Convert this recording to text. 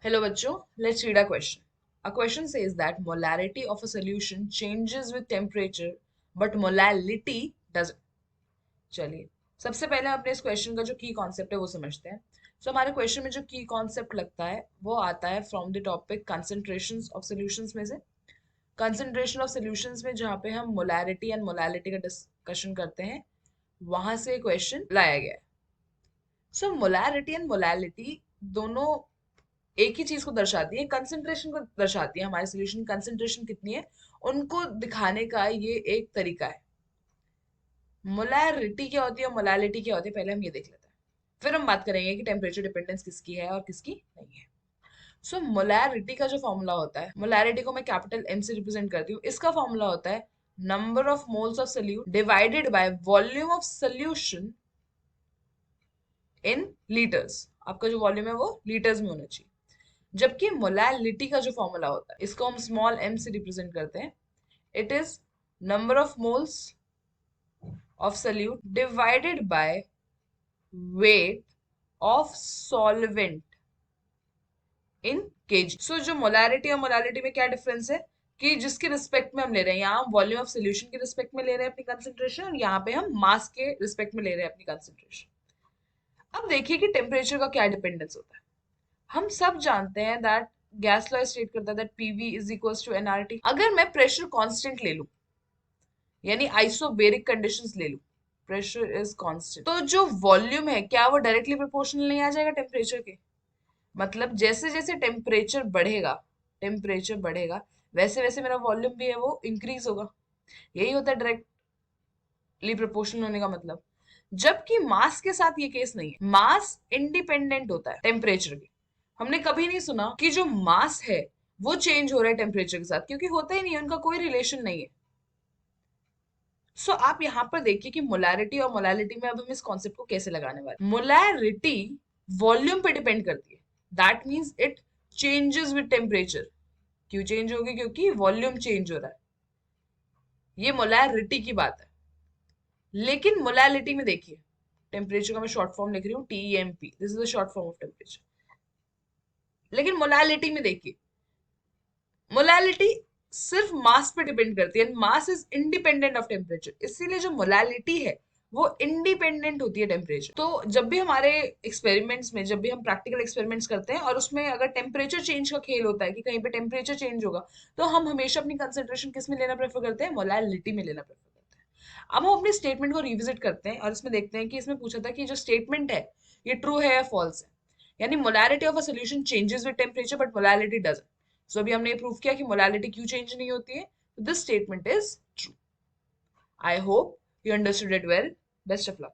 Hello बच्चों, let's read a question. A question says that molarity of a solution changes with temperature, but molality doesn't. चलिए, सबसे पहले हम अपने इस क्वेश्चन का जो की कॉन्सेप्ट है वो समझते हैं. हमारे क्वेश्चन में जो की कॉन्सेप्ट लगता है वो आता है from the topic concentrations of solutions में से. कंसंट्रेशन ऑफ सॉल्यूशंस में जहाँ पे हम मोलारिटी एंड मोलालिटी का डिस्कशन करते हैं वहां से क्वेश्चन लाया गया है. मोलारिटी एंड मोलालिटी दोनों एक ही चीज को दर्शाती है, कंसंट्रेशन को दर्शाती है. हमारे सोल्यूशन की कंसंट्रेशन कितनी है उनको दिखाने का ये एक तरीका है. मोलैरिटी क्या होती है और मोलालिटी क्या होती है पहले हम ये देख लेते हैं, फिर हम बात करेंगे कि टेम्परेचर डिपेंडेंस किसकी है और किसकी नहीं है. मोलैरिटी का जो फॉर्मूला होता है, मोलैरिटी को मैं कैपिटल एम से रिप्रेजेंट करती हूँ. इसका फॉर्मूला होता है number of moles of solute divided by volume of solution in litres. आपका जो वॉल्यूम है वो लीटर्स में होना चाहिए. जबकि मोलालिटी का जो फॉर्मूला होता है इसको हम स्मॉल m से रिप्रेजेंट करते हैं. It is number of moles of solute divided by weight of solvent in KG. जो मोलारिटी और मोलालिटी में क्या डिफरेंस है कि जिसके रिस्पेक्ट में हम ले रहे हैं, यहाँ हम वॉल्यूम ऑफ सोल्यूशन के रिस्पेक्ट में ले रहे हैं अपनी कंसेंट्रेशन और यहाँ पे हम मास के रिस्पेक्ट में ले रहे हैं अपनी कंसेंट्रेशन. अब देखिए कि टेम्परेचर का क्या डिपेंडेंस होता है. हम सब जानते हैं दैट गैस लॉ स्टेट करता है that PV is equals to NRT. अगर मैं प्रेशर कांस्टेंट ले लूं यानी आइसोबेरिक कंडीशंस ले लूं, प्रेशर इज कांस्टेंट, तो जो वॉल्यूम है क्या वो डायरेक्टली प्रोपोर्शनल नहीं आ जाएगा टेम्परेचर के. मतलब जैसे जैसे टेम्परेचर बढ़ेगा वैसे वैसे मेरा वॉल्यूम भी है वो इंक्रीज होगा. यही होता है डायरेक्टली प्रोपोर्शनल होने का मतलब. जबकि मास के साथ ये केस नहीं है. मास इंडिपेंडेंट होता है टेम्परेचर के. हमने कभी नहीं सुना कि जो मास है वो चेंज हो रहा है टेम्परेचर के साथ, क्योंकि होता ही नहीं है, उनका कोई रिलेशन नहीं है. आप यहाँ पर देखिए कि मोलारिटी और मोलालिटी में अब हम इस कॉन्सेप्ट को कैसे लगाने वाले. मोलारिटी वॉल्यूम पे डिपेंड करती है. That means it changes with temperature. क्यों चेंज होगी? क्योंकि वॉल्यूम चेंज हो रहा है. ये मोलारिटी की बात है. लेकिन मोलालिटी में देखिए, टेम्परेचर का मैं शॉर्ट फॉर्म लिख रही हूँ TMP, this is the short form of temperature. लेकिन मोलालिटी में देखिए, मोलालिटी सिर्फ मास पे डिपेंड करती है. Mass is independent of temperature, इसीलिए जो मोलालिटी है वो इंडिपेंडेंट होती है टेम्परेचर. तो जब भी हमारे एक्सपेरिमेंट्स में, जब भी हम प्रैक्टिकल एक्सपेरिमेंट्स करते हैं और उसमें अगर टेम्परेचर चेंज का खेल होता है कि कहीं पे टेम्परेचर चेंज होगा, तो हम हमेशा अपनी कंसेंट्रेशन किस में लेना प्रेफर करते हैं? मोलालिटी में लेना प्रेफर करते हैं. अब हम अपने स्टेटमेंट को रिविजिट करते हैं और इसमें देखते हैं कि इसमें पूछा था कि जो स्टेटमेंट है ये ट्रू है या फॉल्स है. यानी molarity of a solution changes with temperature but molality doesn't. अभी हमने प्रूव किया कि मोलालिटी क्यों चेंज नहीं होती है. This statement is true. I hope you understood it well. Best of luck.